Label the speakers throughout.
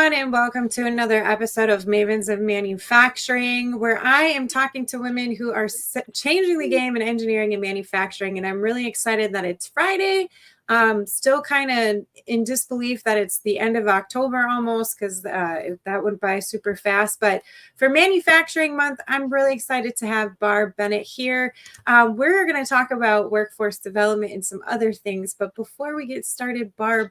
Speaker 1: everyone, and welcome to another episode of Mavens of Manufacturing, where I am talking to women who are changing the game in engineering and manufacturing. And I'm really excited that it's Friday. Still kind of in disbelief that it's the end of October almost, because that went by super fast. But for Manufacturing Month, I'm really excited to have Barb Bennett here. We're going to talk about workforce development and some other things. But before we get started, Barb,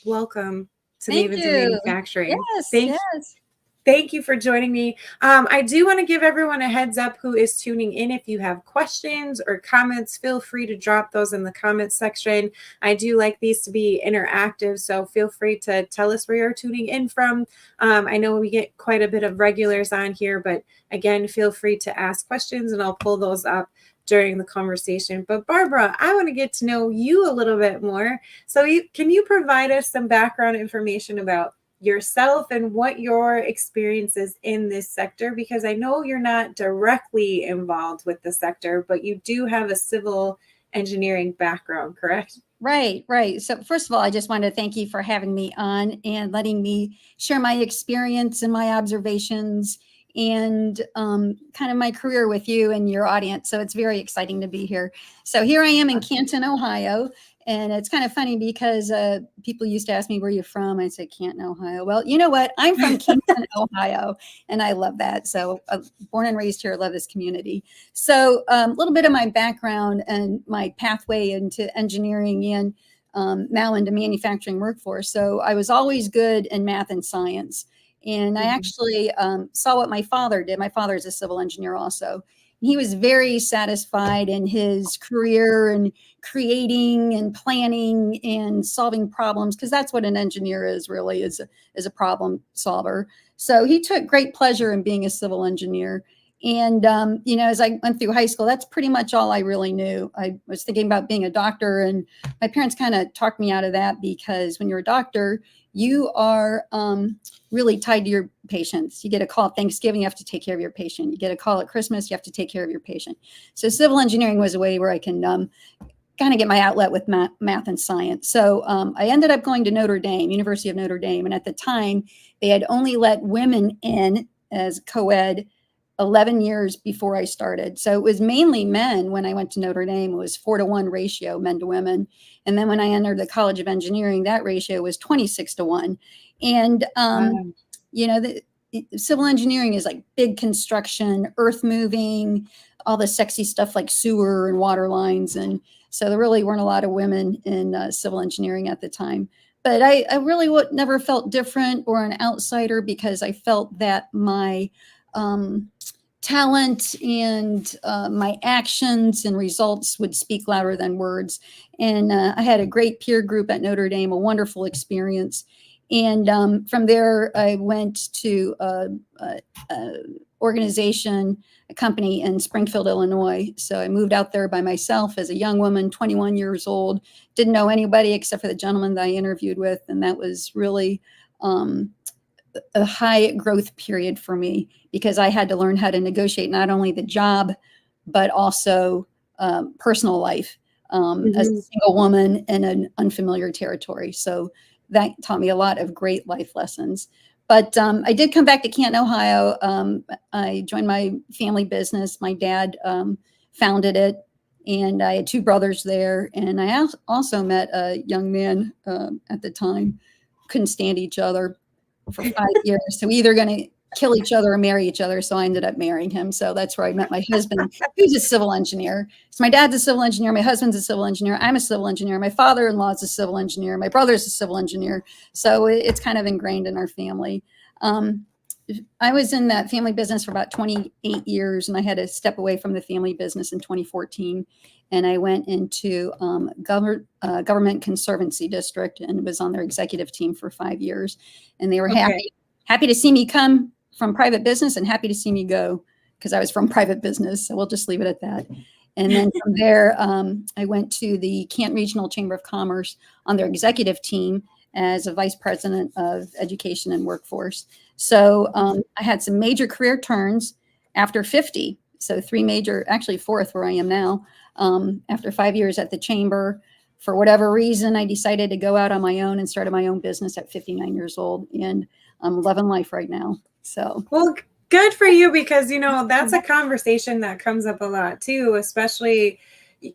Speaker 1: welcome to Mavens of Manufacturing.
Speaker 2: Yes.
Speaker 1: Thank you for joining me. I do want to give everyone a heads up who is tuning in. If you have questions or comments, feel free to drop those in the comments section. I do like these to be interactive, so feel free to tell us where you're tuning in from. I know we get quite a bit of regulars on here, but again, feel free to ask questions and I'll pull those up during the conversation. But Barbara, I want to get to know you a little bit more. So can you provide us some background information about yourself and what your experience is in this sector? Because I know you're not directly involved with the sector, but you do have a civil engineering background, correct?
Speaker 2: Right. So first of all, I just want to thank you for having me on and letting me share my experience and my observations and kind of my career with you and your audience. So it's very exciting to be here. So here I am in Canton, Ohio. And it's kind of funny because people used to ask me, where you're from? I said, Canton, Ohio. Well, you know what? I'm from Canton, Ohio, and I love that. So born and raised here, I love this community. So a little bit of my background and my pathway into engineering and now into manufacturing workforce. So I was always good in math and science. And I actually saw what my father did. My father is a civil engineer also. He was very satisfied in his career and creating and planning and solving problems, because that's what an engineer is really, is a problem solver. So he took great pleasure in being a civil engineer. And, as I went through high school, that's pretty much all I really knew. I was thinking about being a doctor, and my parents kind of talked me out of that, because when you're a doctor, you are really tied to your patients. You get a call at Thanksgiving, you have to take care of your patient. You get a call at Christmas, you have to take care of your patient. So civil engineering was a way where I can kind of get my outlet with math and science. So I ended up going to Notre Dame, University of Notre Dame. And at the time, they had only let women in as co-ed 11 years before I started. So it was mainly men when I went to Notre Dame. It was 4-to-1 ratio, men to women. And then when I entered the College of Engineering, that ratio was 26-to-1. And, the civil engineering is like big construction, earth moving, all the sexy stuff like sewer and water lines. And so there really weren't a lot of women in civil engineering at the time. But I really never felt different or an outsider, because I felt that my talent and my actions and results would speak louder than words. And I had a great peer group at Notre Dame, a wonderful experience. And from there, I went to organization, a company in Springfield, Illinois. So I moved out there by myself as a young woman, 21 years old, didn't know anybody except for the gentleman that I interviewed with. And that was really a high growth period for me, because I had to learn how to negotiate not only the job, but also personal life as a single woman in an unfamiliar territory. So that taught me a lot of great life lessons. But I did come back to Canton, Ohio. I joined my family business. My dad founded it, and I had 2 brothers there. And I also met a young man at the time, couldn't stand each other for 5 years. So we either going to kill each other or marry each other. So I ended up marrying him. So that's where I met my husband, who's a civil engineer. So my dad's a civil engineer. My husband's a civil engineer. I'm a civil engineer. My father-in-law is a civil engineer. My brother's a civil engineer. So it's kind of ingrained in our family. I was in that family business for about 28 years, and I had to step away from the family business in 2014. And I went into government conservancy district and was on their executive team for 5 years. And they were happy to see me come from private business and happy to see me go, because I was from private business. So we'll just leave it at that. And then from there, I went to the Canton Regional Chamber of Commerce on their executive team as a vice president of education and workforce. So I had some major career turns after 50. So 3 major, actually 4th where I am now. After 5 years at the chamber, for whatever reason, I decided to go out on my own and started my own business at 59 years old. And I'm loving life right now. So,
Speaker 1: Well, good for you, because, that's a conversation that comes up a lot too, especially,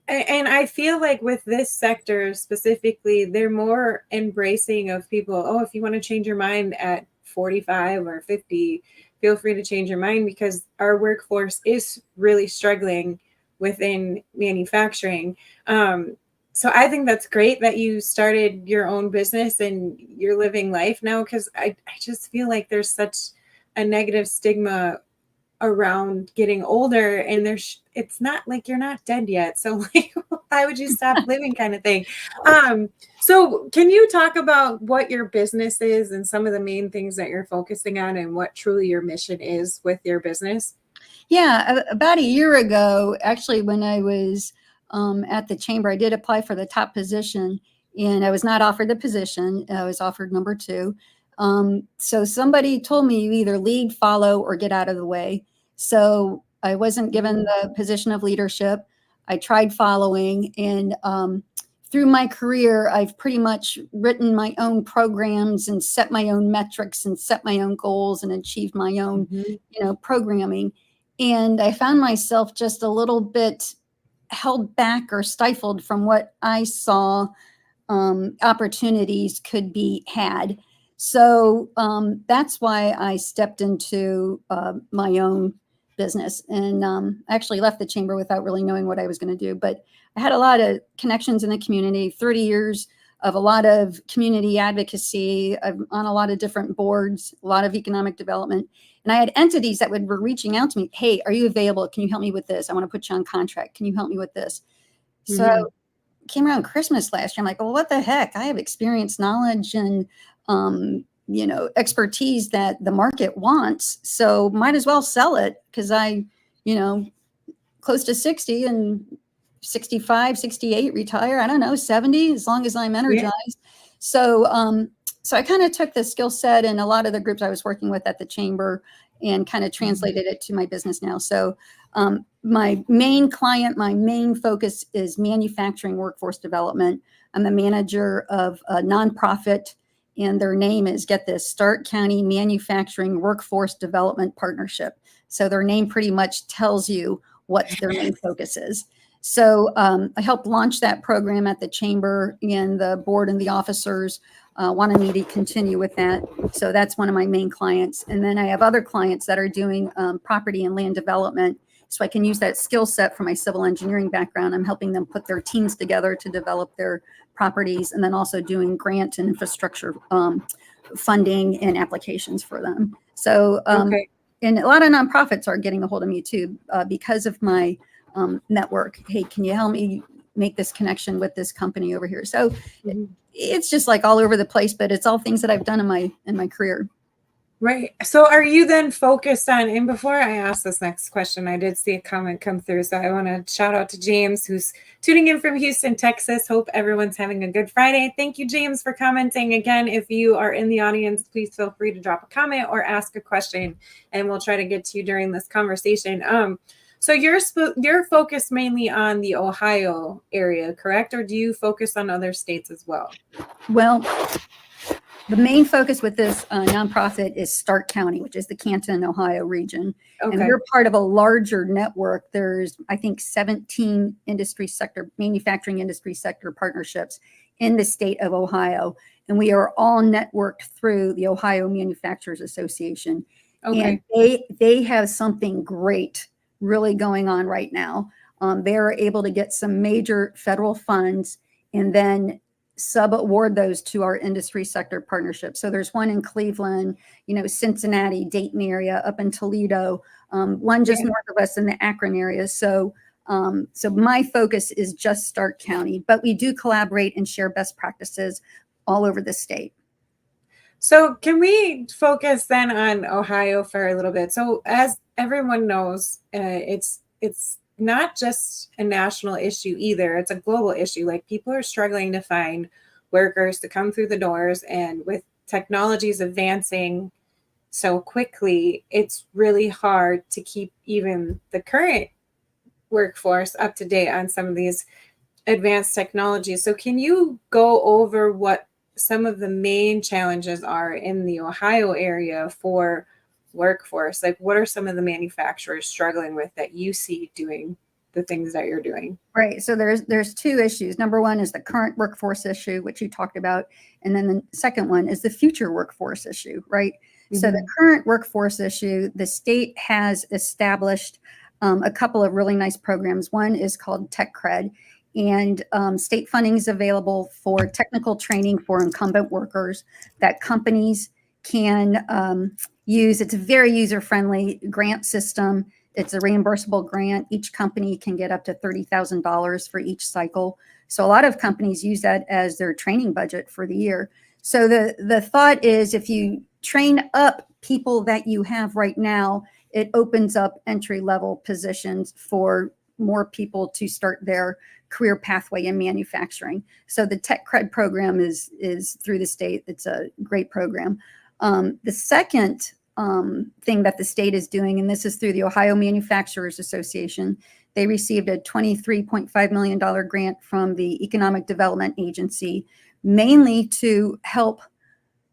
Speaker 1: and I feel like with this sector specifically, they're more embracing of people. Oh, if you want to change your mind at 45 or 50, feel free to change your mind, because our workforce is really struggling within manufacturing. So I think that's great that you started your own business and you're living life now, because I just feel like there's such a negative stigma around getting older, and it's not like you're not dead yet, so like why would you stop living, kind of thing. So can you talk about what your business is and some of the main things that you're focusing on, and what truly your mission is with your business?
Speaker 2: yeah, about a year ago, actually, when I was at the chamber, I did apply for the top position, and I was not offered the position. I was offered number two. So somebody told me you either lead, follow, or get out of the way. So I wasn't given the position of leadership. I tried following, and through my career, I've pretty much written my own programs and set my own metrics and set my own goals and achieved my own, programming. And I found myself just a little bit held back or stifled from what I saw opportunities could be had. So that's why I stepped into my own business, and actually left the chamber without really knowing what I was going to do. But I had a lot of connections in the community, 30 years of a lot of community advocacy. I'm on a lot of different boards, a lot of economic development. And I had entities that were reaching out to me. Hey, are you available? Can you help me with this? I want to put you on contract. Can you help me with this? So came around Christmas last year. I'm like, well, what the heck? I have experience, knowledge, and expertise that the market wants. So might as well sell it, because close to 60 and 65, 68, retire. I don't know, 70, as long as I'm energized. Yeah. So I kind of took the skill set and a lot of the groups I was working with at the chamber and kind of translated it to my business now. So my main client, my main focus is manufacturing workforce development. I'm the manager of a nonprofit, and their name is, get this, Stark County Manufacturing Workforce Development Partnership. So their name pretty much tells you what their main focus is. So I helped launch that program at the chamber, and the board and the officers wanted me to continue with that. So that's one of my main clients. And then I have other clients that are doing property and land development. So I can use that skill set from my civil engineering background. I'm helping them put their teams together to develop their properties, and then also doing grant and infrastructure funding and applications for them. So, and a lot of nonprofits are getting a hold of me too, because of my network. Hey, can you help me make this connection with this company over here? So it's just like all over the place, but it's all things that I've done in my career.
Speaker 1: Right. So are you then focused on, and before I ask this next question, I did see a comment come through. So I want to shout out to James, who's tuning in from Houston, Texas. Hope everyone's having a good Friday. Thank you, James, for commenting. Again, if you are in the audience, please feel free to drop a comment or ask a question, and we'll try to get to you during this conversation. So you're focused mainly on the Ohio area, correct? Or do you focus on other states as well?
Speaker 2: Well, the main focus with this nonprofit is Stark County, which is the Canton, Ohio region. Okay. And we're part of a larger network. There's, I think, 17 manufacturing industry sector partnerships in the state of Ohio. And we are all networked through the Ohio Manufacturers Association. Okay. And they have something great really going on right now. They're able to get some major federal funds and then sub-award those to our industry sector partnerships. So there's one in Cleveland, Cincinnati, Dayton area, up in Toledo, one just north of us in the Akron area. So my focus is just Stark County, but we do collaborate and share best practices all over the state.
Speaker 1: So can we focus then on Ohio for a little bit? So as everyone knows, it's not just a national issue either. It's a global issue. Like, people are struggling to find workers to come through the doors, and with technologies advancing so quickly, it's really hard to keep even the current workforce up to date on some of these advanced technologies. So can you go over what some of the main challenges are in the Ohio area for workforce. Like, what are some of the manufacturers struggling with that you see doing the things that you're doing?
Speaker 2: Right. So there's two issues. Number one is the current workforce issue, which you talked about. And then the second one is the future workforce issue, right? So the current workforce issue, the state has established a couple of really nice programs. One is called Tech Cred, and state funding is available for technical training for incumbent workers that companies can use. It's a very user-friendly grant system. It's a reimbursable grant. Each company can get up to $30,000 for each cycle. So a lot of companies use that as their training budget for the year. So the thought is, if you train up people that you have right now, it opens up entry-level positions for more people to start their career pathway in manufacturing. So the Tech Cred program is through the state. It's a great program. The second thing that the state is doing, and this is through the Ohio Manufacturers Association, they received a $23.5 million grant from the Economic Development Agency, mainly to help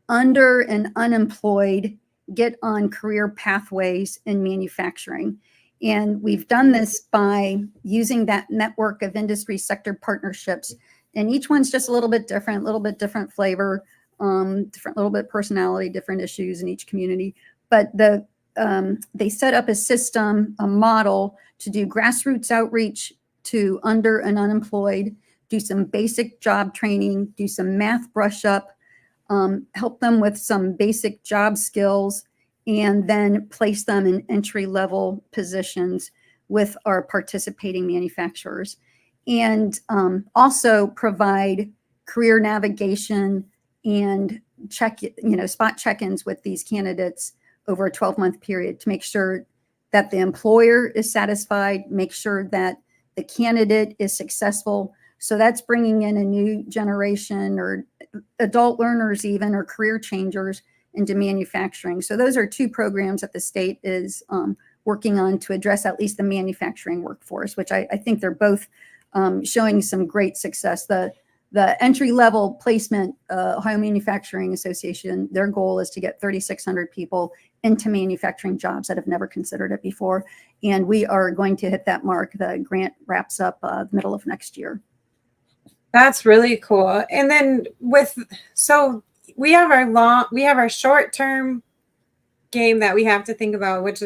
Speaker 2: under and unemployed get on career pathways in manufacturing. And we've done this by using that network of industry sector partnerships. And each one's just a little bit different flavor, different little bit personality, different issues in each community. But they set up a system, a model to do grassroots outreach to under and unemployed, do some basic job training, do some math brush up, help them with some basic job skills, and then place them in entry-level positions with our participating manufacturers. And also provide career navigation and spot check-ins with these candidates over a 12-month period to make sure that the employer is satisfied, make sure that the candidate is successful. So that's bringing in a new generation or adult learners even, or career changers into manufacturing. So those are two programs that the state is working on to address at least the manufacturing workforce, which I think they're both showing some great success. The entry-level placement, Ohio Manufacturing Association, their goal is to get 3,600 people into manufacturing jobs that have never considered it before. And we are going to hit that mark. The grant wraps up the middle of next year.
Speaker 1: That's really cool. And then we have our short-term game that we have to think about, which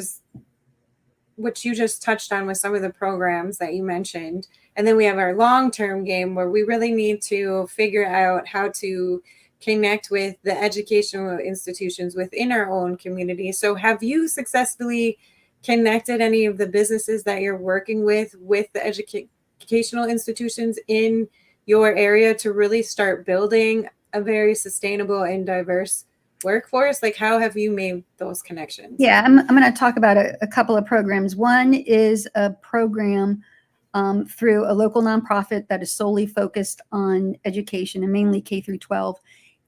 Speaker 1: you just touched on with some of the programs that you mentioned. And then we have our long-term game where we really need to figure out how to connect with the educational institutions within our own community. So have you successfully connected any of the businesses that you're working with the educational institutions in your area to really start building a very sustainable and diverse workforce? Like, how have you made those connections?
Speaker 2: Yeah, I'm going to talk about a couple of programs. One is a program through a local nonprofit that is solely focused on education and mainly K through 12.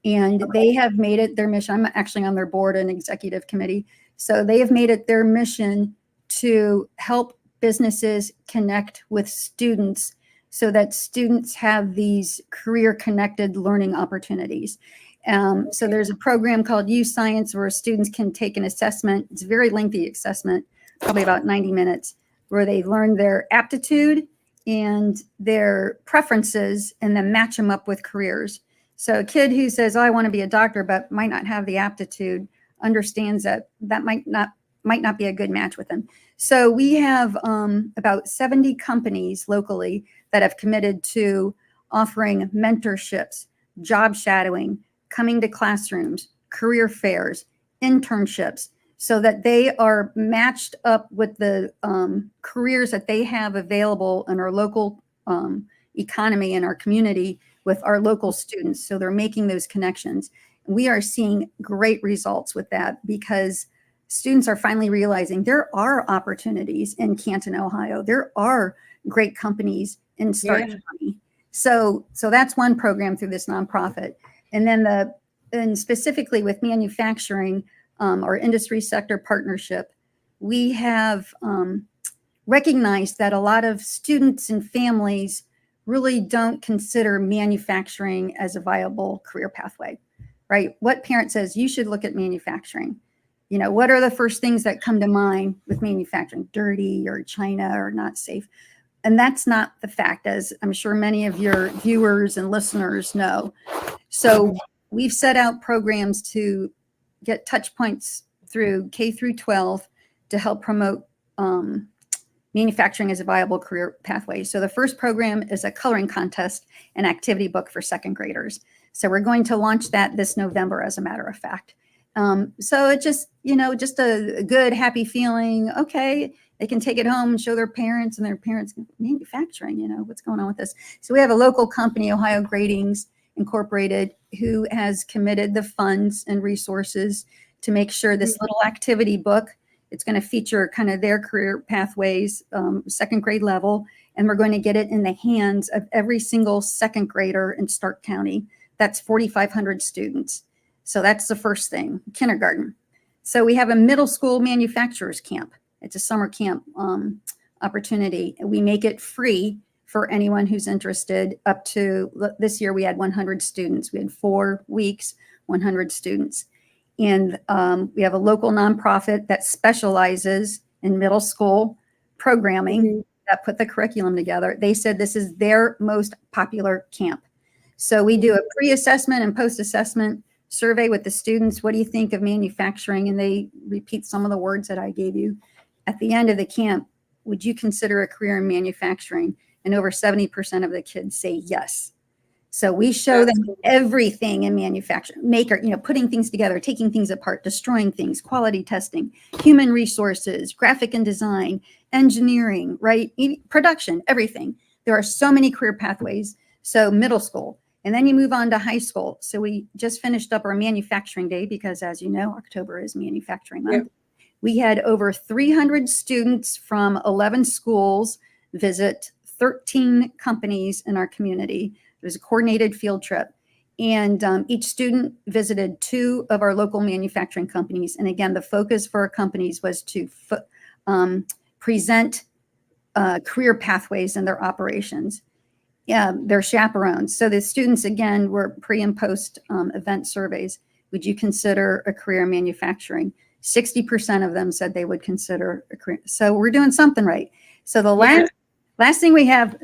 Speaker 2: And they have made it their mission. I'm actually on their board and executive committee. So they have made it their mission to help businesses connect with students so that students have these career connected learning opportunities. So there's a program called U Science where students can take an assessment. It's a very lengthy assessment, probably about 90 minutes, where they learn their aptitude and their preferences and then match them up with careers. So a kid who says, oh, I want to be a doctor, but might not have the aptitude, understands that might not be a good match with them. So we have about 70 companies locally that have committed to offering mentorships, job shadowing, coming to classrooms, career fairs, internships, so that they are matched up with the careers that they have available in our local economy and our community with our local students. So they're making those connections. We are seeing great results with that because students are finally realizing there are opportunities in Canton, Ohio. There are great companies in Stark County. So that's one program through this nonprofit. And then specifically with manufacturing, our industry sector partnership, we have recognized that a lot of students and families really don't consider manufacturing as a viable career pathway, right? What parent says you should look at manufacturing? You know, what are the first things that come to mind with manufacturing? Dirty or China or not safe? And that's not the fact, as I'm sure many of your viewers and listeners know. So we've set out programs to get touch points through K through 12 to help promote manufacturing as a viable career pathway. So the first program is a coloring contest and activity book for second graders. So we're going to launch that this November, as a matter of fact. So it just, you know, just a good, happy feeling. Okay, they can take it home and show their parents, and their parents, manufacturing, you know, what's going on with this? So we have a local company, Ohio Gradings Incorporated, who has committed the funds and resources to make sure this little activity book, it's going to feature kind of their career pathways, second grade level, and we're going to get it in the hands of every single second grader in Stark County. That's 4,500 students. So that's the first thing, kindergarten. So we have a middle school manufacturers camp. It's a summer camp opportunity. We make it free for anyone who's interested. Up to this year, we had 100 students. We had 4 weeks, 100 students. And we have a local nonprofit that specializes in middle school programming that put the curriculum together. They said this is their most popular camp. So we do a pre-assessment and post-assessment survey with the students. What do you think of manufacturing? And they repeat some of the words that I gave you. At the end of the camp, would you consider a career in manufacturing? And over 70% of the kids say yes. So we show them everything in manufacturing, putting things together, taking things apart, destroying things, quality testing, human resources, graphic and design, engineering, right? Production, everything. There are so many career pathways. So middle school, and then you move on to high school. So we just finished up our manufacturing day because, as you know, October is manufacturing month. Yep. We had over 300 students from 11 schools visit 13 companies in our community. It was a coordinated field trip. And each student visited 2 of our local manufacturing companies. And again, the focus for our companies was to present career pathways in their operations. They're chaperones. So the students, again, were pre and post event surveys. Would you consider a career in manufacturing? 60% of them said they would consider a career. So we're doing something right. So the last thing we have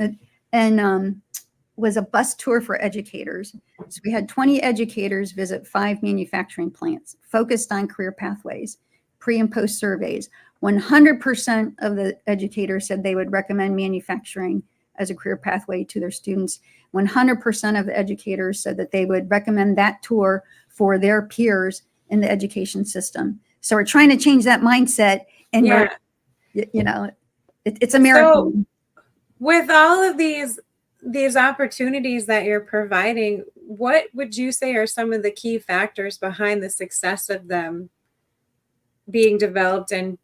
Speaker 2: was a bus tour for educators. So we had 20 educators visit 5 manufacturing plants focused on career pathways, pre and post surveys. 100% of the educators said they would recommend manufacturing as a career pathway to their students. 100% of the educators said that they would recommend that tour for their peers in the education system. So we're trying to change that mindset, and it's a miracle.
Speaker 1: So with all of these opportunities that you're providing, what would you say are some of the key factors behind the success of them being developed and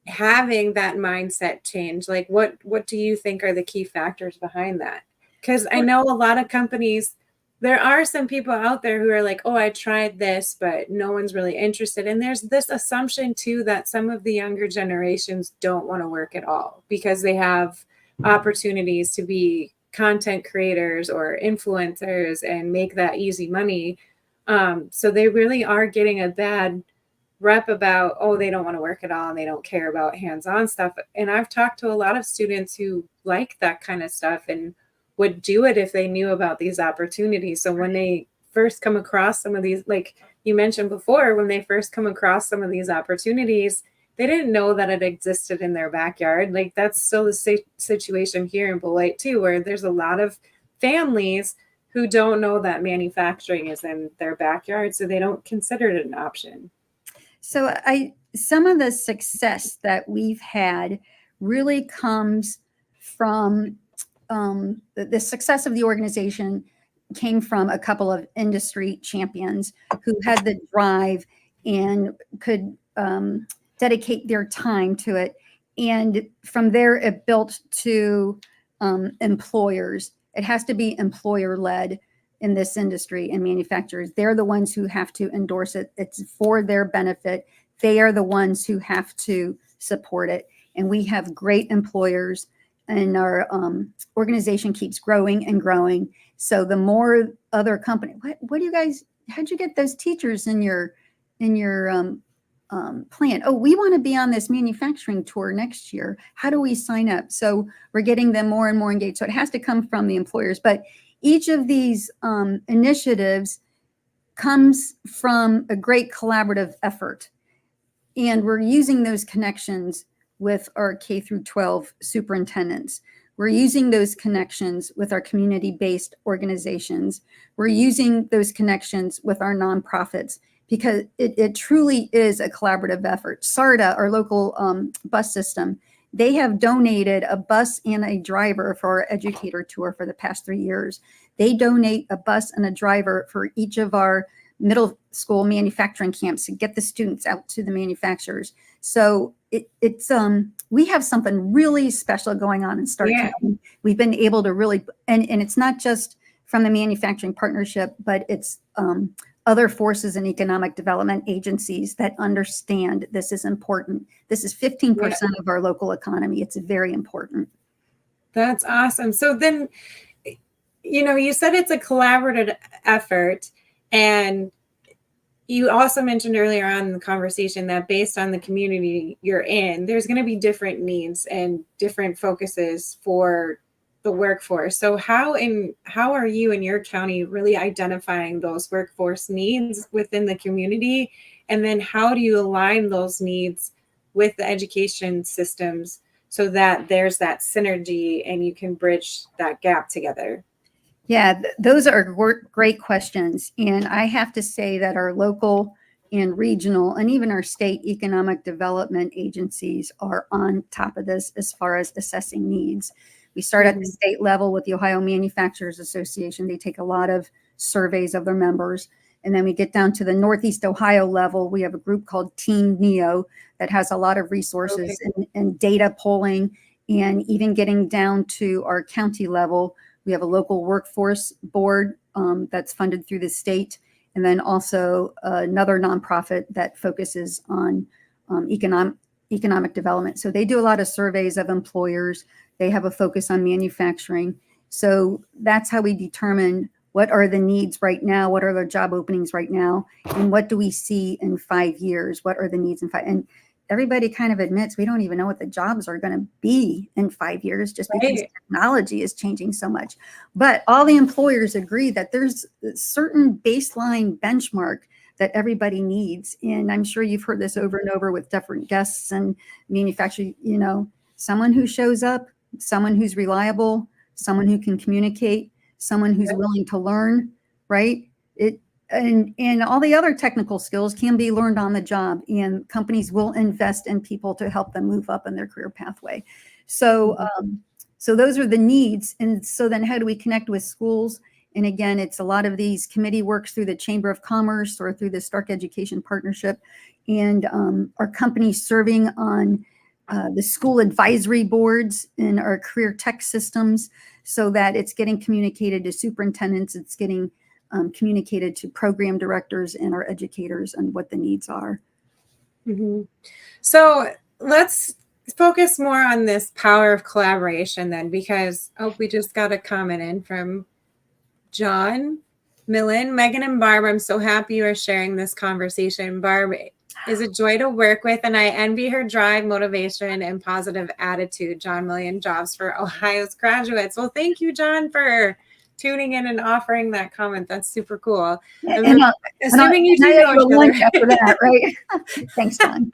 Speaker 1: having that mindset change? Like what do you think are the key factors behind that? Because I know a lot of companies, there are some people out there who are like, oh, I tried this, but no one's really interested. And there's this assumption too that some of the younger generations don't want to work at all because they have opportunities to be content creators or influencers and make that easy money. So they really are getting a bad rep about, oh, they don't want to work at all and they don't care about hands-on stuff. And I've talked to a lot of students who like that kind of stuff and would do it if they knew about these opportunities. So when they first come across some of these, like you mentioned before, when they first come across some of these opportunities, they didn't know that it existed in their backyard. Like that's still the situation here in Beloit too, where there's a lot of families who don't know that manufacturing is in their backyard, so they don't consider it an option.
Speaker 2: So some of the success that we've had really comes from the success of the organization came from a couple of industry champions who had the drive and could dedicate their time to it. And from there, it built to employers. It has to be employer-led in this industry, and manufacturers. They're the ones who have to endorse it. It's for their benefit. They are the ones who have to support it. And we have great employers our organization keeps growing and growing. So the more other company, what do you guys, how'd you get those teachers in your plan? Oh, we want to be on this manufacturing tour next year. How do we sign up? So we're getting them more and more engaged. So it has to come from the employers. But each of these initiatives comes from a great collaborative effort. And we're using those connections with our K through 12 superintendents. We're using those connections with our community-based organizations. We're using those connections with our nonprofits, because it truly is a collaborative effort. SARTA, our local bus system, they have donated a bus and a driver for our educator tour for the past 3 years. They donate a bus and a driver for each of our middle school manufacturing camps to get the students out to the manufacturers. So we have something really special going on in Stark County. We've been able to really, and it's not just from the manufacturing partnership, but it's other forces and economic development agencies that understand this is important. This is 15% of our local economy. It's very important.
Speaker 1: That's awesome. So then, you said it's a collaborative effort, and you also mentioned earlier on in the conversation that based on the community you're in, there's going to be different needs and different focuses for the workforce. So how are you in your county really identifying those workforce needs within the community? And then how do you align those needs with the education systems so that there's that synergy and you can bridge that gap together?
Speaker 2: Yeah, those are great questions. And I have to say that our local and regional and even our state economic development agencies are on top of this as far as assessing needs. We start at the state level with the Ohio Manufacturers Association. They take a lot of surveys of their members. And then we get down to the Northeast Ohio level. We have a group called Team NEO that has a lot of resources and data polling, and even getting down to our county level. We have a local workforce board that's funded through the state, and then also another nonprofit that focuses on economic development. So they do a lot of surveys of employers. They have a focus on manufacturing. So that's how we determine what are the needs right now, what are the job openings right now, and what do we see in 5 years? What are the needs in 5? And everybody kind of admits we don't even know what the jobs are going to be in 5 years, just because technology is changing so much. But all the employers agree that there's a certain baseline benchmark that everybody needs. And I'm sure you've heard this over and over with different guests and manufacturing, someone who shows up, someone who's reliable, someone who can communicate, someone who's willing to learn, right? And all the other technical skills can be learned on the job, and companies will invest in people to help them move up in their career pathway. So, so those are the needs. And so then how do we connect with schools? And again, it's a lot of these committee works through the Chamber of Commerce or through the Stark Education Partnership, and our companies serving on the school advisory boards in our career tech systems, so that it's getting communicated to superintendents, it's getting communicated to program directors and our educators on what the needs are.
Speaker 1: So let's focus more on this power of collaboration then, because we just got a comment in from John Millen. Megan and Barb, I'm so happy you are sharing this conversation. Barb is a joy to work with, and I envy her drive, motivation, and positive attitude. John Millen, jobs for Ohio's graduates. Well, thank you, John, for tuning in and offering that comment. That's super cool. Assuming you do know each other.
Speaker 2: After that, right? Thanks, John.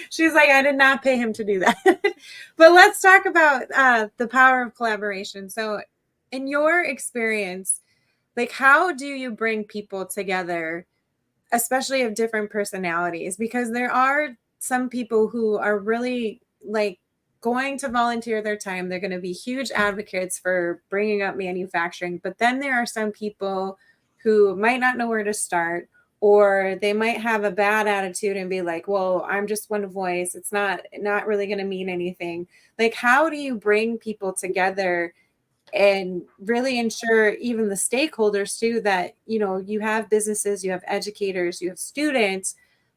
Speaker 1: She's like, I did not pay him to do that. But let's talk about the power of collaboration. So in your experience, like, how do you bring people together, especially of different personalities? Because there are some people who are really like going to volunteer their time. They're going to be huge advocates for bringing up manufacturing. But then there are some people who might not know where to start, or they might have a bad attitude and be like, well, I'm just one voice. It's not really going to mean anything. Like, how do you bring people together and really ensure, even the stakeholders too, that, you have businesses, you have educators, you have students,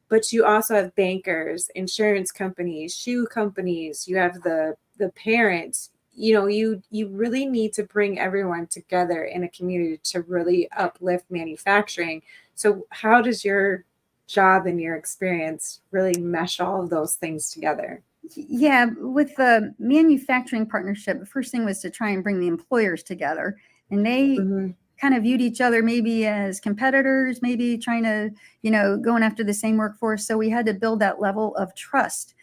Speaker 1: but you also have bankers, insurance companies, shoe companies, you have the parents, you really need to bring everyone together in a community to really uplift manufacturing. So how does your job and your experience really mesh all of those things together?
Speaker 2: Yeah, with the manufacturing partnership, the first thing was to try and bring the employers together, and they
Speaker 1: Mm-hmm.
Speaker 2: kind of viewed each other maybe as competitors, maybe trying to, going after the same workforce. So we had to build that level of trust.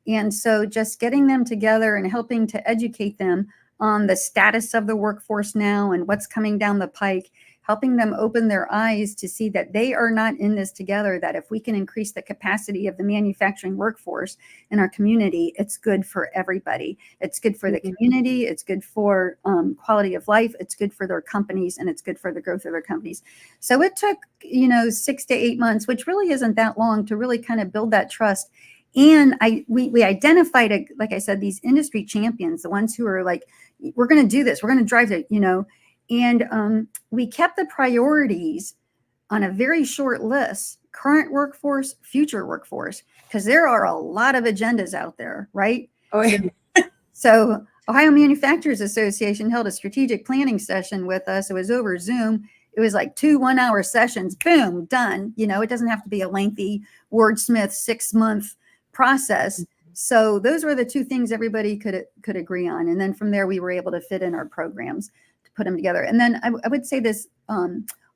Speaker 2: And so just getting them together and helping to educate them on the status of the workforce now and what's coming down the pike, helping them open their eyes to see that they are not in this together, that if we can increase the capacity of the manufacturing workforce in our community, it's good for everybody. It's good for the community. It's good for quality of life. It's good for their companies, and it's good for the growth of their companies. So it took, 6 to 8 months, which really isn't that long, to really kind of build that trust. And we identified, like I said, these industry champions, the ones who are like, we're going to do this, we're going to drive it, and we kept the priorities on a very short list: current workforce, future workforce, because there are a lot of agendas out there, right?
Speaker 1: Oh, yeah.
Speaker 2: So Ohio Manufacturers Association held a strategic planning session with us. It was over Zoom. It was like 2 1-hour sessions. Boom, done. It doesn't have to be a lengthy wordsmith 6-month process. So those were the two things everybody could agree on. And then from there, we were able to fit in our programs to put them together. And then I would say this,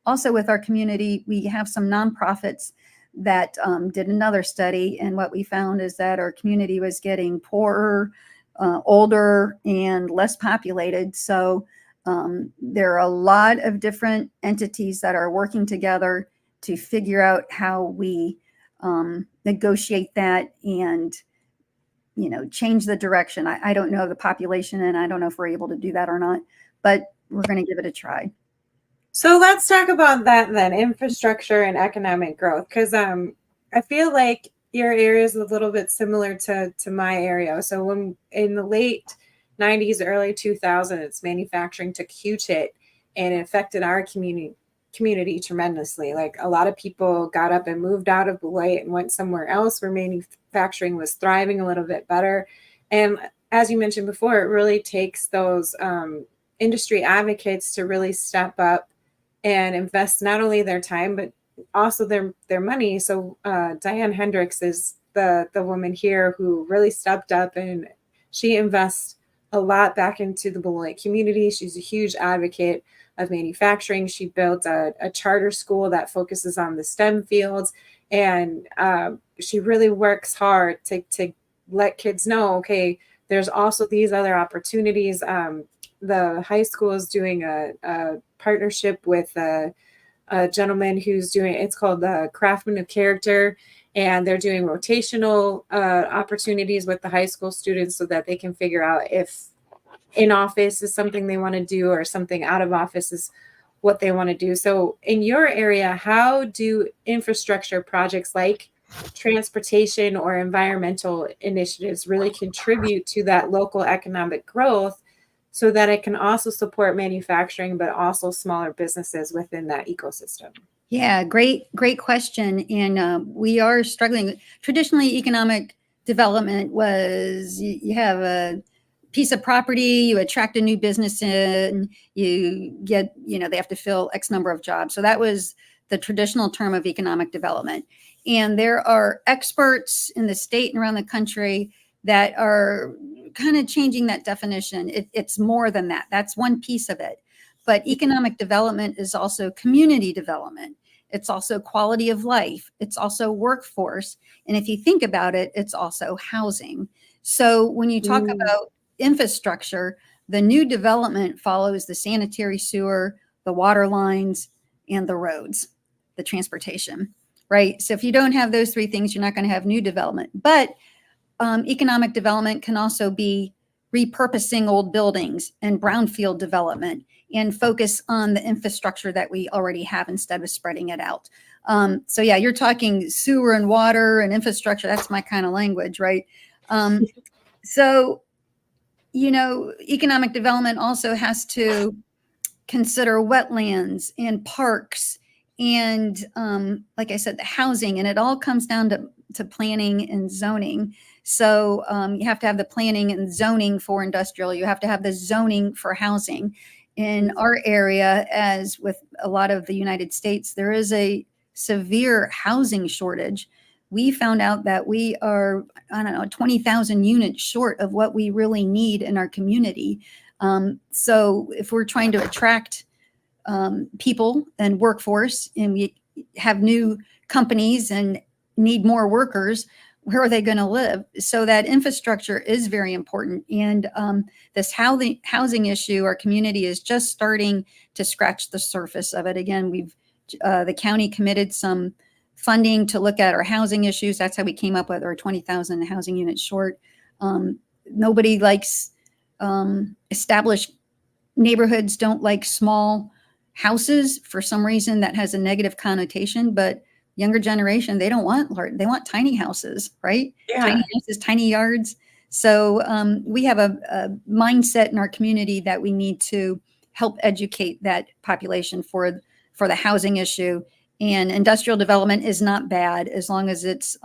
Speaker 2: also with our community, we have some nonprofits that did another study. And what we found is that our community was getting poorer, older, and less populated. So there are a lot of different entities that are working together to figure out how we negotiate that and change the direction. I don't know the population, and I don't know if we're able to do that or not, but we're going to give it a try.
Speaker 1: So let's talk about that then, infrastructure and economic growth, because I feel like your area is a little bit similar to my area. So when in the late 90s, early 2000s, manufacturing took a huge hit, and it affected our community tremendously. Like, a lot of people got up and moved out of Beloit and went somewhere else where manufacturing was thriving a little bit better. And as you mentioned before, it really takes those industry advocates to really step up and invest not only their time, but also their money. So Diane Hendricks is the woman here who really stepped up, and she invests a lot back into the Beloit community. She's a huge advocate of manufacturing. She built a charter school that focuses on the STEM fields, and she really works hard to let kids know, okay, there's also these other opportunities. The high school is doing a partnership with a gentleman who's doing, it's called the Craftsman of Character, and they're doing rotational opportunities with the high school students so that they can figure out if in office is something they want to do or something out of office is what they want to do. So in your area, how do infrastructure projects like transportation or environmental initiatives really contribute to that local economic growth, so that it can also support manufacturing, but also smaller businesses within that ecosystem?
Speaker 2: Yeah, great question. And we are struggling. Traditionally, economic development was you have a piece of property, you attract a new business in, you get, they have to fill X number of jobs. So that was the traditional term of economic development. And there are experts in the state and around the country that are kind of changing that definition. It's more than that. That's one piece of it. But economic development is also community development. It's also quality of life. It's also workforce. And if you think about it, it's also housing. So when you talk about infrastructure, the new development follows the sanitary sewer, the water lines, and the roads, the transportation, right? So if you don't have those three things, you're not going to have new development. But economic development can also be repurposing old buildings and brownfield development and focus on the infrastructure that we already have instead of spreading it out. So yeah, you're talking sewer and water and infrastructure. That's my kind of language, right? So, economic development also has to consider wetlands and parks and, like I said, the housing, and it all comes down to planning and zoning. So you have to have the planning and zoning for industrial. You have to have the zoning for housing. In our area, as with a lot of the United States, there is a severe housing shortage. We found out that we are, I don't know, 20,000 units short of what we really need in our community. So if we're trying to attract people and workforce, and we have new companies and need more workers, where are they going to live? So that infrastructure is very important. And this housing issue, our community is just starting to scratch the surface of it. Again, the county committed some funding to look at our housing issues. That's how we came up with our 20,000 housing units short. Nobody likes established neighborhoods, don't like small houses for some reason. That has a negative connotation, but younger generation, they don't want large, they want tiny houses, right?
Speaker 1: Yeah.
Speaker 2: Tiny houses, tiny yards. So we have a mindset in our community that we need to help educate that population for the housing issue. And industrial development is not bad as long as it's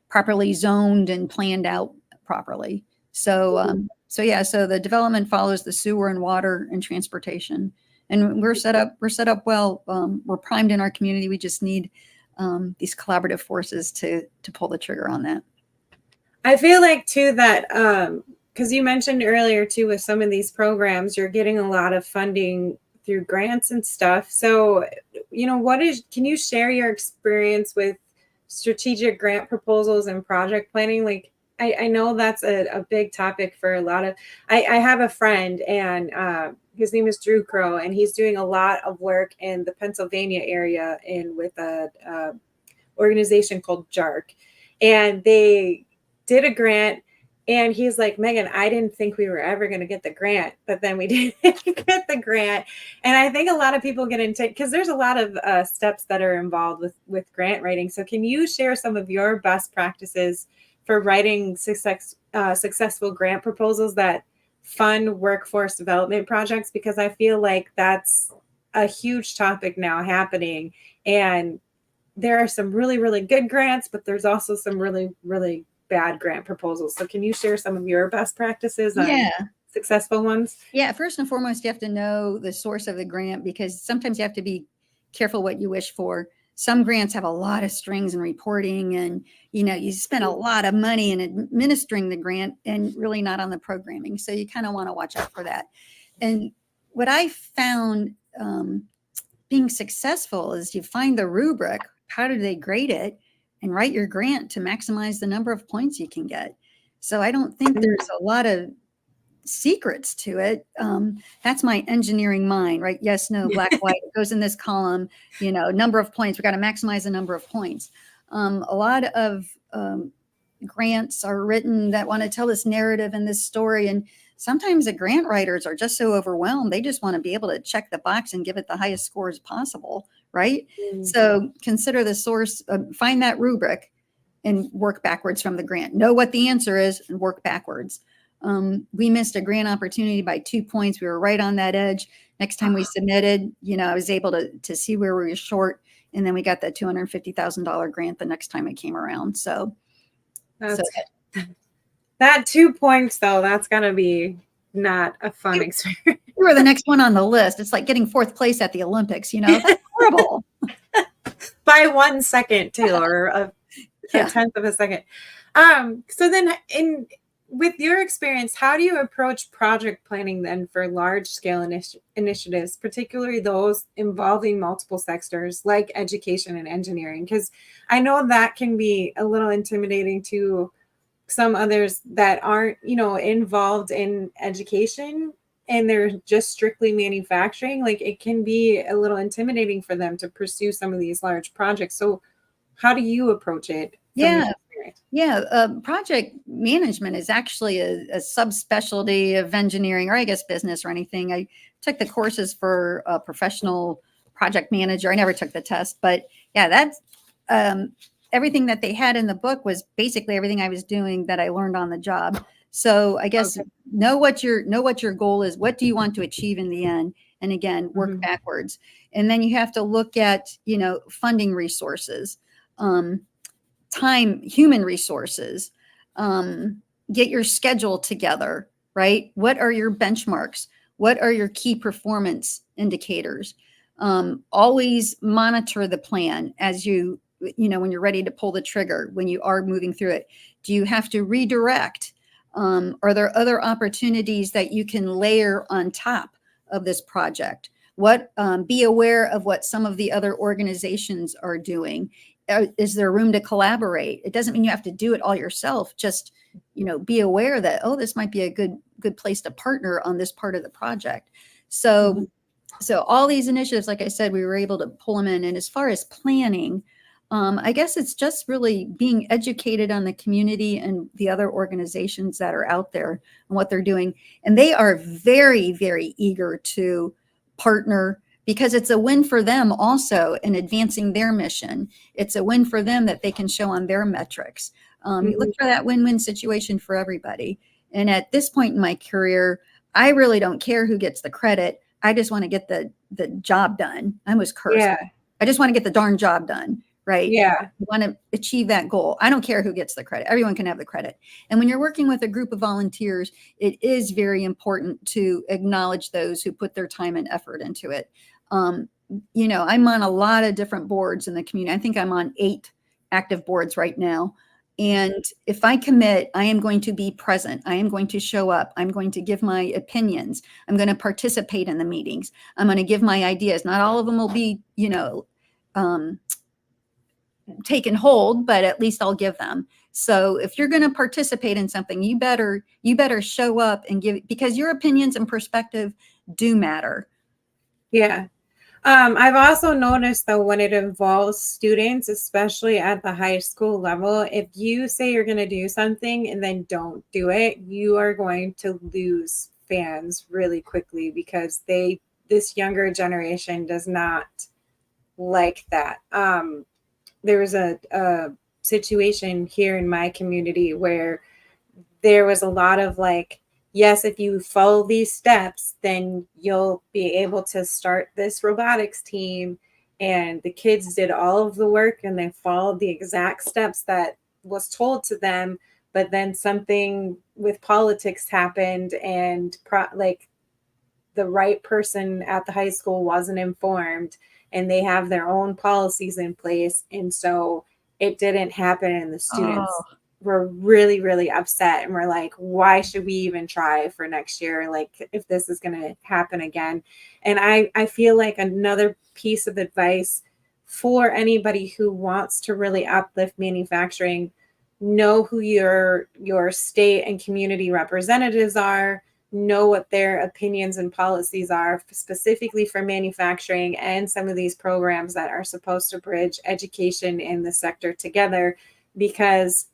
Speaker 2: properly zoned and planned out properly. So so the development follows the sewer and water and transportation. And we're set up well. We're primed in our community. We just need these collaborative forces to pull the trigger on that.
Speaker 1: I feel like too that because you mentioned earlier too, with some of these programs, you're getting a lot of funding through grants and stuff. So, can you share your experience with strategic grant proposals and project planning? Like, I know that's a big topic for a lot of, I have a friend, and his name is Drew Crow, and he's doing a lot of work in the Pennsylvania area and with a organization called JARC. And they did a grant, and he's like, Megan, I didn't think we were ever going to get the grant, but then we did get the grant. And I think a lot of people get into, because there's a lot of steps that are involved with grant writing. So can you share some of your best practices for writing successful grant proposals that fund workforce development projects? Because I feel like that's a huge topic now happening. And there are some really, really good grants, but there's also some really, really bad grant proposals. So can you share some of your best practices on successful ones?
Speaker 2: Yeah, first and foremost, you have to know the source of the grant, because sometimes you have to be careful what you wish for. Some grants have a lot of strings and reporting, and you spend a lot of money in administering the grant and really not on the programming. So you kind of want to watch out for that. And what I found being successful is you find the rubric, how do they grade it, and write your grant to maximize the number of points you can get. So I don't think there's a lot of secrets to it. That's my engineering mind, right? Yes, no, black, white, it goes in this column, number of points. We got to maximize the number of points. A lot of grants are written that want to tell this narrative and this story. And sometimes the grant writers are just so overwhelmed. They just want to be able to check the box and give it the highest scores possible, right? So consider the source, find that rubric and work backwards from the grant. Know what the answer is and work backwards. We missed a grant opportunity by 2 points. We were right on that edge. Next time we submitted, I was able to see where we were short. And then we got that $250,000 grant the next time it came around. So
Speaker 1: that 2 points, though, that's going to be not a fun experience.
Speaker 2: You were the next one on the list. It's like getting 4th place at the Olympics, That's horrible.
Speaker 1: By 1 second, too, or a tenth of a second. So then with your experience, how do you approach project planning then for large scale initiatives, particularly those involving multiple sectors like education and engineering? Because I know that can be a little intimidating to some others that aren't, involved in education and they're just strictly manufacturing. Like, it can be a little intimidating for them to pursue some of these large projects. So how do you approach it?
Speaker 2: Project management is actually a subspecialty of engineering, or I guess business or anything. I took the courses for a professional project manager. I never took the test, but that's everything that they had in the book was basically everything I was doing that I learned on the job. So I guess know what your goal is. What do you want to achieve in the end? And again, work backwards. And then you have to look at, funding resources, time, human resources, get your schedule together, right? What are your benchmarks? What are your key performance indicators? Always monitor the plan as when you're ready to pull the trigger, when you are moving through it. Do you have to redirect? Are there other opportunities that you can layer on top of this project? Be aware of what some of the other organizations are doing. Is there room to collaborate? It doesn't mean you have to do it all yourself. Just, be aware that, oh, this might be a good place to partner on this part of the project. So all these initiatives, like I said, we were able to pull them in. And as far as planning, I guess it's just really being educated on the community and the other organizations that are out there and what they're doing. And they are very, very eager to partner, because it's a win for them also in advancing their mission. It's a win for them that they can show on their metrics. You look for that win-win situation for everybody. And at this point in my career, I really don't care who gets the credit. I just want to get the job done. I was cursed.
Speaker 1: Yeah.
Speaker 2: I just want to get the darn job done, right?
Speaker 1: Yeah.
Speaker 2: I want to achieve that goal. I don't care who gets the credit. Everyone can have the credit. And when you're working with a group of volunteers, it is very important to acknowledge those who put their time and effort into it. I'm on a lot of different boards in the community. I think I'm on 8 active boards right now. And if I commit, I am going to be present. I am going to show up. I'm going to give my opinions. I'm going to participate in the meetings. I'm going to give my ideas. Not all of them will be, taken hold, but at least I'll give them. So if you're going to participate in something, you better show up and give, because your opinions and perspective do matter.
Speaker 1: Yeah. I've also noticed, though, when it involves students, especially at the high school level, if you say you're going to do something and then don't do it, you are going to lose fans really quickly, because this younger generation does not like that. There was a situation here in my community where there was a lot of yes, if you follow these steps, then you'll be able to start this robotics team. And the kids did all of the work and they followed the exact steps that was told to them. But then something with politics happened, and the right person at the high school wasn't informed, and they have their own policies in place. And so it didn't happen. And the students were really, really upset. And we're like, why should we even try for next year? If this is going to happen again. And I feel like another piece of advice for anybody who wants to really uplift manufacturing, know who your state and community representatives are, know what their opinions and policies are specifically for manufacturing and some of these programs that are supposed to bridge education in the sector together. Because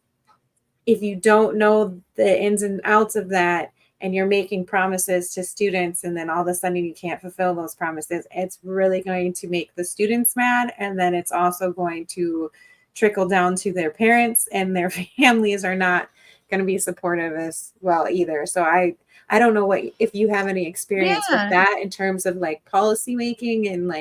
Speaker 1: if you don't know the ins and outs of that, and you're making promises to students, and then all of a sudden you can't fulfill those promises, it's really going to make the students mad. And then it's also going to trickle down to their parents, and their families are not going to be supportive as well either. So I don't know if you have any experience with that in terms of policy making. And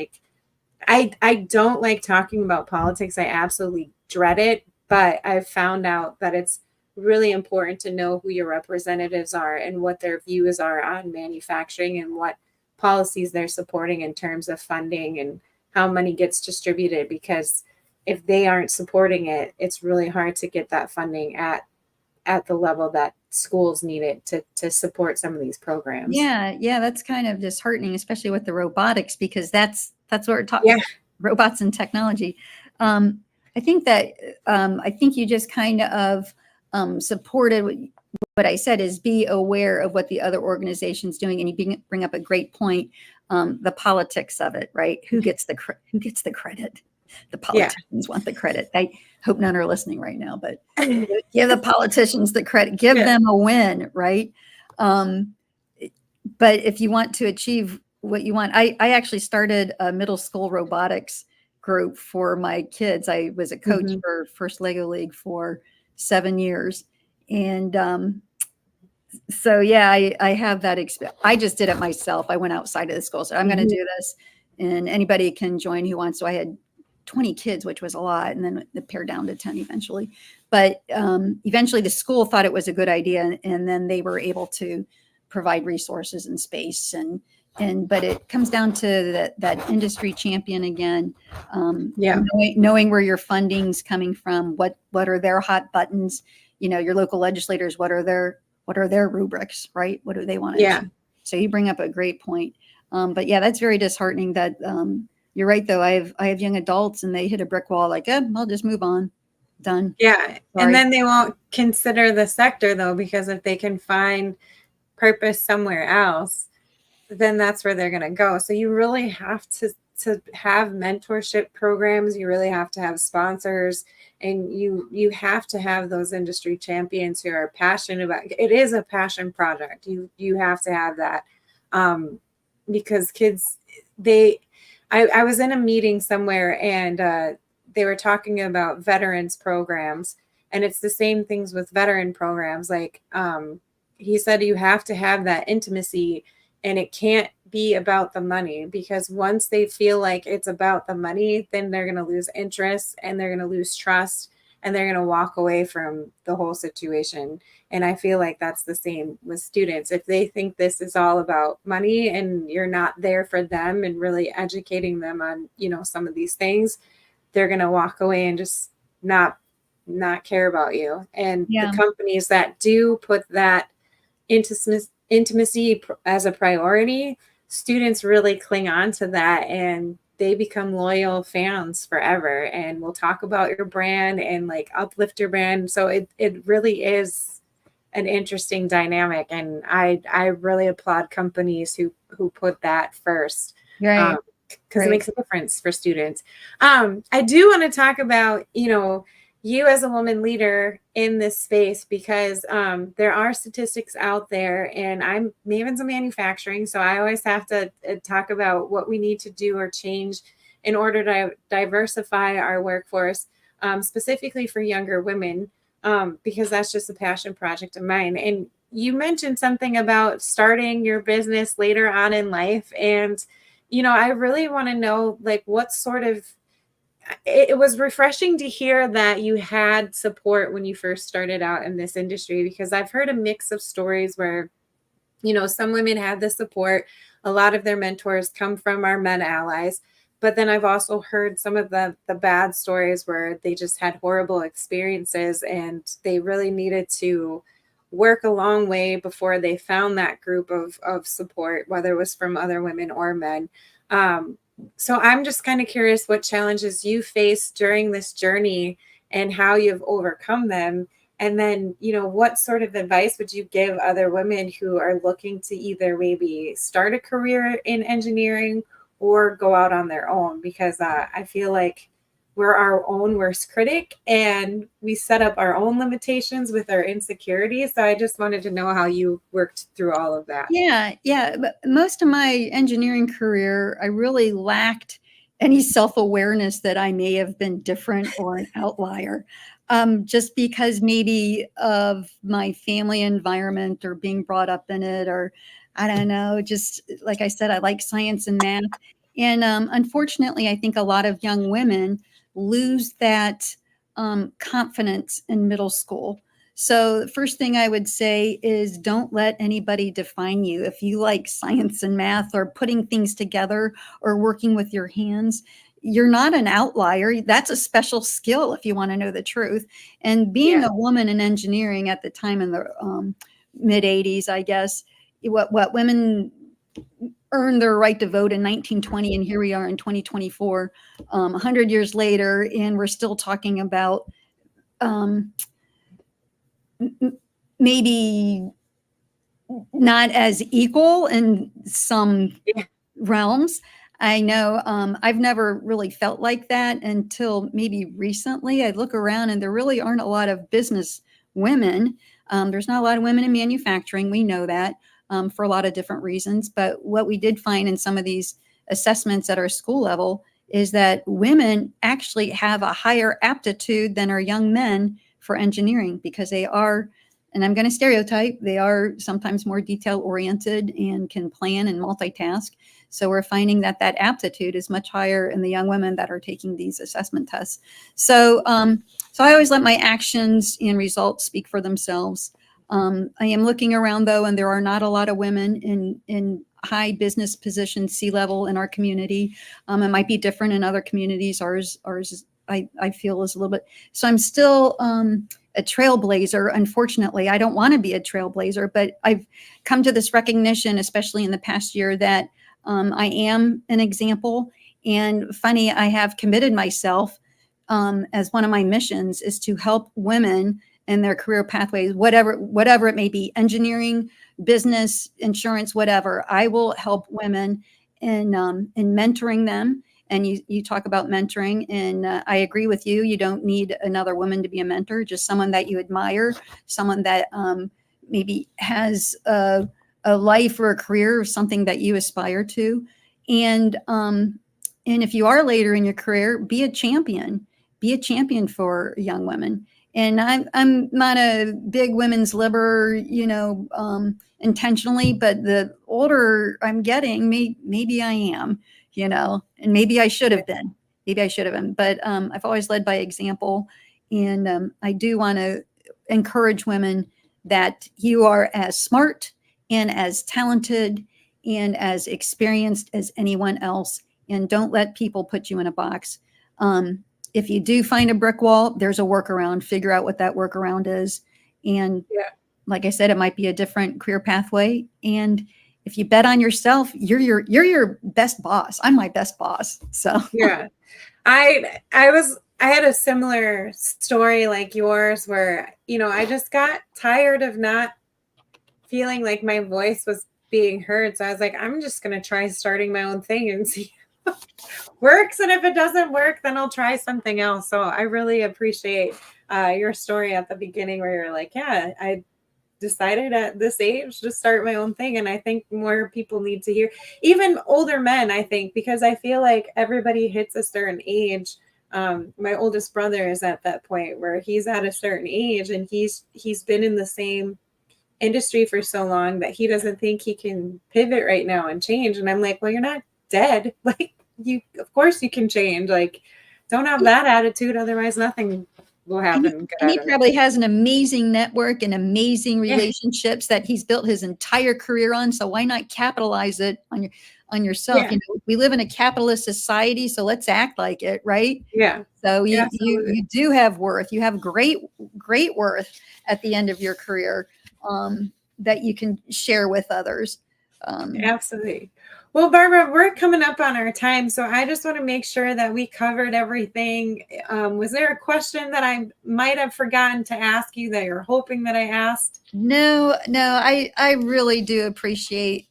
Speaker 1: I don't like talking about politics. I absolutely dread it, but I've found out that it's really important to know who your representatives are and what their views are on manufacturing and what policies they're supporting in terms of funding and how money gets distributed. Because if they aren't supporting it, it's really hard to get that funding at the level that schools need it to support some of these programs.
Speaker 2: Yeah, that's kind of disheartening, especially with the robotics, because that's what we're talking about, robots and technology. I think you just kind of supported what I said, is be aware of what the other organization's doing. And you bring up a great point, the politics of it, right? Who gets the credit? The politicians want the credit. I hope none are listening right now, but give the politicians the credit, give them a win, right? But if you want to achieve what you want, I actually started a middle school robotics group for my kids. I was a coach for First Lego League for 7 years. And so, I have that experience. I just did it myself. I went outside of the school. So I'm going to do this, and anybody can join who wants. So I had 20 kids, which was a lot. And then it pared down to 10 eventually. But eventually the school thought it was a good idea. And then they were able to provide resources and space. But it comes down to that industry champion again, knowing where your funding's coming from, what are their hot buttons, your local legislators, what are their rubrics, right? What do they want to achieve? So you bring up a great point. But yeah, that's very disheartening that you're right, though. I have young adults and they hit a brick wall like, I'll just move on. Done.
Speaker 1: Yeah.
Speaker 2: Sorry.
Speaker 1: And then they won't consider the sector, though, because if they can find purpose somewhere else, then that's where they're going to go. So you really have to have mentorship programs. You really have to have sponsors, and you have to have those industry champions who are passionate about it. It is a passion project. You have to have that because kids, I was in a meeting somewhere and they were talking about veterans programs, and it's the same things with veteran programs. Like he said, you have to have that intimacy, and it can't be about the money, because once they feel like it's about the money, then they're going to lose interest and they're going to lose trust and they're going to walk away from the whole situation. And I feel like that's the same with students. If they think this is all about money and you're not there for them and really educating them on, some of these things, they're going to walk away and just not care about you. And the companies that do put that intimacy as a priority, students really cling on to that and they become loyal fans forever, and will talk about your brand and like uplift your brand. So it really is an interesting dynamic, and I really applaud companies who put that first.
Speaker 2: Right.
Speaker 1: Because it makes a difference for students. I do want to talk about, you as a woman leader in this space, because there are statistics out there, and I'm Mavens of manufacturing. So I always have to talk about what we need to do or change in order to diversify our workforce, specifically for younger women, because that's just a passion project of mine. And you mentioned something about starting your business later on in life. And, I really want to know, like, what sort of, it was refreshing to hear that you had support when you first started out in this industry, because I've heard a mix of stories where, some women had the support. A lot of their mentors come from our men allies. But then I've also heard some of the bad stories where they just had horrible experiences and they really needed to work a long way before they found that group of support, whether it was from other women or men. So I'm just kind of curious what challenges you faced during this journey and how you've overcome them. And then, what sort of advice would you give other women who are looking to either maybe start a career in engineering or go out on their own? Because I feel like we're our own worst critic and we set up our own limitations with our insecurities. So I just wanted to know how you worked through all of that.
Speaker 2: Yeah. But most of my engineering career, I really lacked any self-awareness that I may have been different or an outlier. Just because maybe of my family environment or being brought up in it, or I don't know, just like I said, I like science and math. And unfortunately, I think a lot of young women lose that confidence in middle school. So the first thing I would say is don't let anybody define you. If you like science and math or putting things together or working with your hands, you're not an outlier. That's a special skill if you want to know the truth. And being a woman in engineering at the time in the mid 80s, I guess, what women earned their right to vote in 1920, and here we are in 2024, 100 years later, and we're still talking about maybe not as equal in some realms. I know I've never really felt like that until maybe recently. I look around and there really aren't a lot of business women. There's not a lot of women in manufacturing. We know that for a lot of different reasons. But what we did find in some of these assessments at our school level is that women actually have a higher aptitude than our young men for engineering, because they are and I'm going to stereotype, they are sometimes more detail oriented and can plan and multitask. So we're finding that that aptitude is much higher in the young women that are taking these assessment tests. So, so I always let my actions and results speak for themselves. I am looking around though, and there are not a lot of women in high business positions, C-level in our community. It might be different in other communities. Ours I feel is a little bit, so I'm still a trailblazer. Unfortunately, I don't want to be a trailblazer, but I've come to this recognition, especially in the past year, that I am an example. And funny, I have committed myself as one of my missions is to help women in their career pathways, whatever it may be, engineering, business, insurance, whatever. I will help women in mentoring them. And you talk about mentoring, and I agree with you. You don't need another woman to be a mentor, just someone that you admire, someone that maybe has a life or a career or something that you aspire to. And if you are later in your career, be a champion. Be a champion for young women. And I'm not a big women's libber, intentionally, but the older I'm getting, maybe I am, and maybe I should have been. Maybe I should have been. But I've always led by example. And I do want to encourage women that you are as smart and as talented and as experienced as anyone else. And don't let people put you in a box. If you do find a brick wall, there's a workaround. Figure out what that workaround is. And like I said, it might be a different career pathway. And if you bet on yourself, you're your best boss. I'm my best boss. So
Speaker 1: yeah, I had a similar story like yours where, I just got tired of not feeling like my voice was being heard. So I was like, I'm just going to try starting my own thing and see works, and if it doesn't work, then I'll try something else. So I really appreciate your story at the beginning where you're like, yeah, I decided at this age to start my own thing. And I think more people need to hear, even older men, I think, because I feel like everybody hits a certain age. My oldest brother is at that point where he's at a certain age and he's been in the same industry for so long that he doesn't think he can pivot right now and change. And I'm like, well, you're not dead. Like, of course you can change. Like, don't have that attitude, otherwise nothing will happen.
Speaker 2: And he probably has an amazing network and amazing relationships that he's built his entire career on. So why not capitalize it on yourself?
Speaker 1: Yeah.
Speaker 2: We live in a capitalist society, so let's act like it, right?
Speaker 1: Yeah.
Speaker 2: So you do have worth. You have great worth at the end of your career that you can share with others.
Speaker 1: Absolutely. Well, Barbara, we're coming up on our time, so I just want to make sure that we covered everything. Was there a question that I might have forgotten to ask you that you're hoping that I asked?
Speaker 2: No, I really do appreciate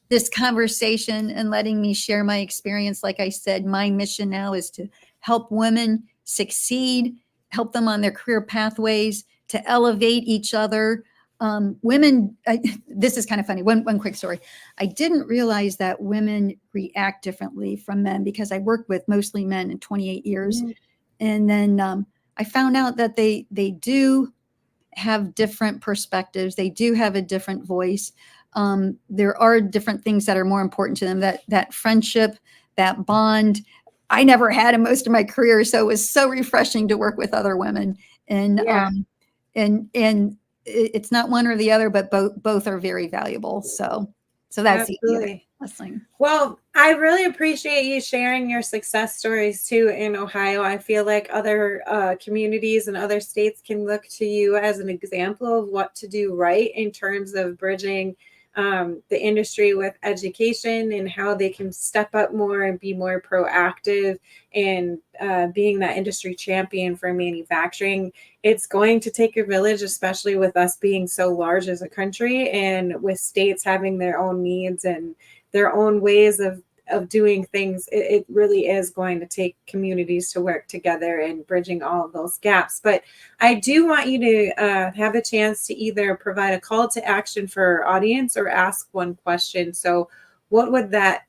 Speaker 2: this conversation and letting me share my experience. Like I said, my mission now is to help women succeed, help them on their career pathways, to elevate each other. Women, this is kind of funny. One quick story. I didn't realize that women react differently from men because I worked with mostly men in 28 years. Mm-hmm. And then I found out that they do have different perspectives. They do have a different voice. There are different things that are more important to them, that friendship, that bond. I never had in most of my career. So it was so refreshing to work with other women. And, and it's not one or the other, but both are very valuable. So that's the other blessing.
Speaker 1: Well, I really appreciate you sharing your success stories too in Ohio. I feel like other communities and other states can look to you as an example of what to do right in terms of bridging the industry with education and how they can step up more and be more proactive in being that industry champion for manufacturing. It's going to take a village, especially with us being so large as a country and with states having their own needs and their own ways of doing things. It really is going to take communities to work together and bridging all of those gaps. But I do want you to have a chance to either provide a call to action for our audience or ask one question. So what would that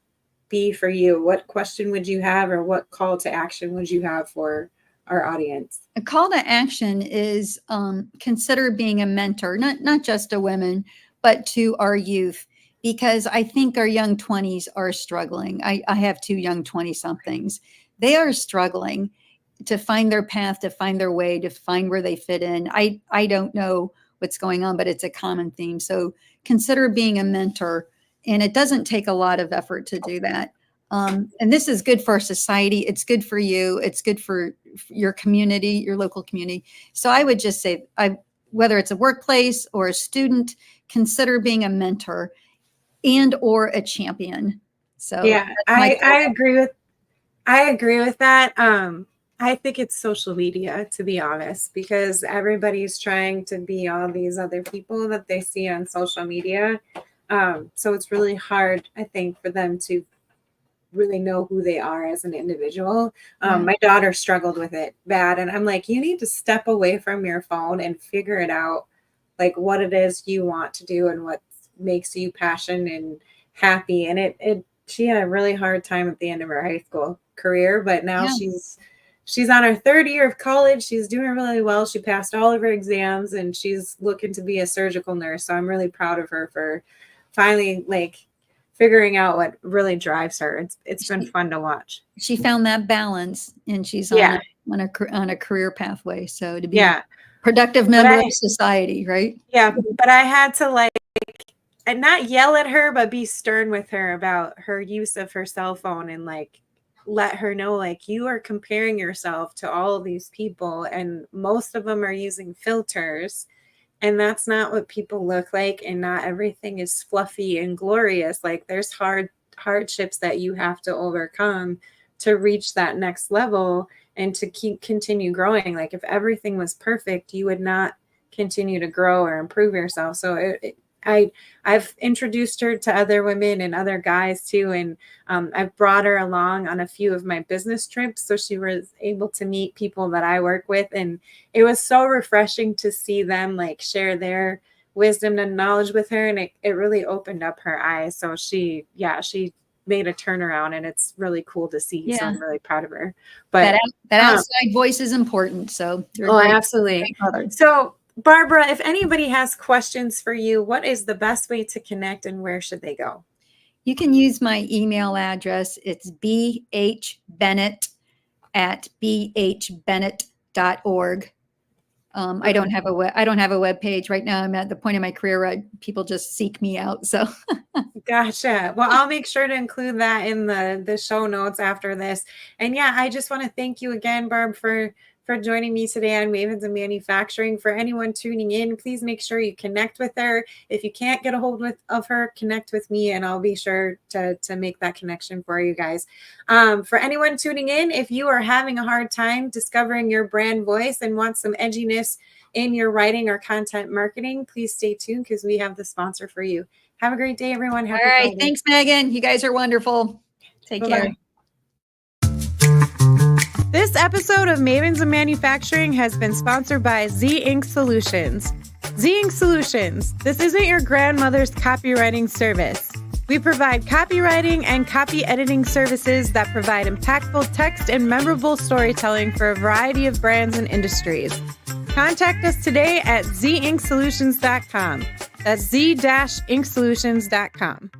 Speaker 1: be for you? What question would you have, or what call to action would you have for our audience?
Speaker 2: A call to action is consider being a mentor, not just to women, but to our youth, because I think our young 20s are struggling. I have 2 young 20-somethings. They are struggling to find their path, to find their way, to find where they fit in. I don't know what's going on, but it's a common theme. So consider being a mentor. And it doesn't take a lot of effort to do that. And this is good for our society. It's good for you. It's good for your community, your local community. So I would just say, whether it's a workplace or a student, consider being a mentor and or a champion. So
Speaker 1: Yeah, I agree with that. I think it's social media, to be honest, because everybody's trying to be all these other people that they see on social media. So it's really hard, I think, for them to really know who they are as an individual. My daughter struggled with it bad. And I'm like, you need to step away from your phone and figure it out, like what it is you want to do and what makes you passionate and happy. And she had a really hard time at the end of her high school career, but now she's on her 3rd year of college. She's doing really well. She passed all of her exams and she's looking to be a surgical nurse. So I'm really proud of her for finally like figuring out what really drives her. It's been fun to watch.
Speaker 2: She found that balance and she's on a career pathway. So to be a productive member of society, right?
Speaker 1: Yeah. But I had to and not yell at her, but be stern with her about her use of her cell phone and let her know, you are comparing yourself to all of these people and most of them are using filters and that's not what people look like. And not everything is fluffy and glorious. There's hardships that you have to overcome to reach that next level and to continue growing. If everything was perfect, you would not continue to grow or improve yourself. So I've introduced her to other women and other guys too. And I've brought her along on a few of my business trips. So she was able to meet people that I work with. And it was so refreshing to see them share their wisdom and knowledge with her. And it really opened up her eyes. So she made a turnaround and it's really cool to see. Yeah. So I'm really proud of her. But
Speaker 2: that outside voice is important. So
Speaker 1: absolutely. So Barbara, if anybody has questions for you, what is the best way to connect and where should they go?
Speaker 2: You can use my email address. It's bhbennett@bhbennett.org. I don't have a web page right now. I'm at the point in my career where people just seek me out. So
Speaker 1: gotcha. Well, I'll make sure to include that in the show notes after this. And I just want to thank you again, Barb, for joining me today on Mavens in Manufacturing. For anyone tuning in, please make sure you connect with her. If you can't get a hold of her, connect with me and I'll be sure to make that connection for you guys. For anyone tuning in, if you are having a hard time discovering your brand voice and want some edginess in your writing or content marketing, please stay tuned because we have the sponsor for you. Have a great day, everyone. Happy Friday.
Speaker 2: Thanks, Megan. You guys are wonderful. Take care.
Speaker 1: This episode of Mavens in Manufacturing has been sponsored by Z Ink Solutions. Z Ink Solutions. This isn't your grandmother's copywriting service. We provide copywriting and copy editing services that provide impactful text and memorable storytelling for a variety of brands and industries. Contact us today at zinksolutions.com. That's z-inksolutions.com.